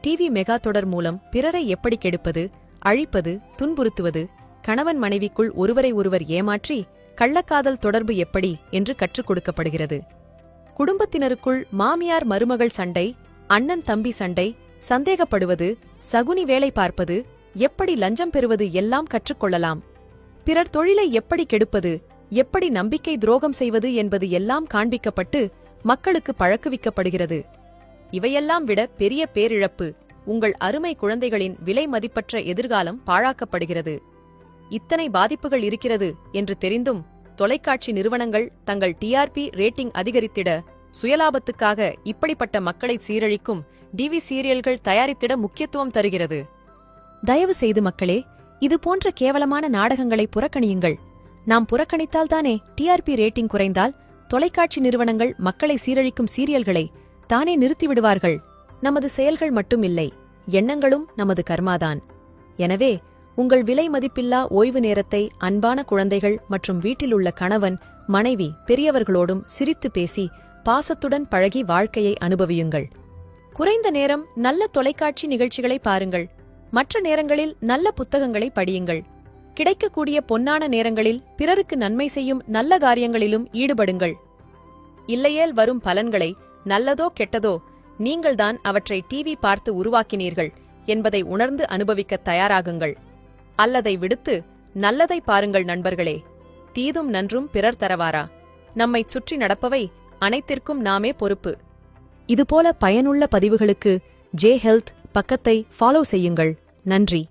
TV mega தொடர் மூலம் பிறரை எப்படி கெடுப்பது, அழிப்பது, துன்புறுத்துவது, கணவன் மனைவிக்குள் ஒருவரை ஒருவர் ஏமாற்றி கள்ளக்காதல் தொடர்பு எப்படி என்று கற்றுக் கொடுக்கப்படுகிறது. குடும்பத்தினருக்குள் மாமியார் மருமகள் சண்டை, அண்ணன் தம்பி சண்டை, சந்தேகப்படுவது, சகுனி வேலை பார்ப்பது, எப்படி லஞ்சம் பெறுவது எல்லாம் கற்றுக்கொள்ளலாம். பிறர் தொழிலை எப்படி கெடுப்பது, எப்படி நம்பிக்கை துரோகம் செய்வது என்பது எல்லாம் காண்பிக்கப்பட்டு மக்களுக்கு பழக்குவிக்கப்படுகிறது. இவையெல்லாம் விட பெரிய பேரிழப்பு, உங்கள் அருமை குழந்தைகளின் விலை மதிப்பற்ற எதிர்காலம் பாழாக்கப்படுகிறது. இத்தனை பாதிப்புகள் இருக்கிறது என்று தெரிந்தும் தொலைக்காட்சி நிறுவனங்கள் தங்கள் டிஆர்பி ரேட்டிங் அதிகரித்திட சுயலாபத்துக்காக இப்படிப்பட்ட மக்களை சீரழிக்கும் டிவி சீரியல்கள் தயாரித்திட முக்கியத்துவம் தருகிறது. தயவு செய்து மக்களே, இது போன்ற கேவலமான நாடகங்களை புறக்கணியுங்கள். நாம் புறக்கணித்தால்தானே டிஆர்பி ரேட்டிங் குறைந்தால் தொலைக்காட்சி நிறுவனங்கள் மக்களை சீரழிக்கும் சீரியல்களை தானே நிறுத்திவிடுவார்கள். நமது செயல்கள் மட்டும் இல்லை, எண்ணங்களும் நமது கர்மாதான். எனவே உங்கள் விலை மதிப்பில்லா ஓய்வு நேரத்தை அன்பான குழந்தைகள் மற்றும் வீட்டிலுள்ள கணவன், மனைவி, பெரியவர்களோடும் சிரித்து பேசி பாசத்துடன் பழகி வாழ்க்கையை அனுபவியுங்கள். குறைந்த நேரம் நல்ல தொலைக்காட்சி நிகழ்ச்சிகளை பாருங்கள். மற்ற நேரங்களில் நல்ல புத்தகங்களை படியுங்கள். கிடைக்கக்கூடிய பொன்னான நேரங்களில் பிறருக்கு நன்மை செய்யும் நல்ல காரியங்களிலும் ஈடுபடுங்கள். இல்லையேல் வரும் பலன்களை, நல்லதோ கெட்டதோ, நீங்கள்தான் அவற்றை டிவி பார்த்து உருவாக்கினீர்கள் என்பதை உணர்ந்து அனுபவிக்க தயாராகுங்கள். அல்லதை விடுத்து நல்லதை பாருங்கள் நண்பர்களே. தீதும் நன்றும் பிறர் தரவாரா? நம்மைச் சுற்றி நடப்பவை அனைத்திற்கும் நாமே பொறுப்பு. இதுபோல பயனுள்ள பதிவுகளுக்கு ஜே ஹெல்த் பக்கத்தை ஃபாலோ செய்யுங்கள். நன்றி.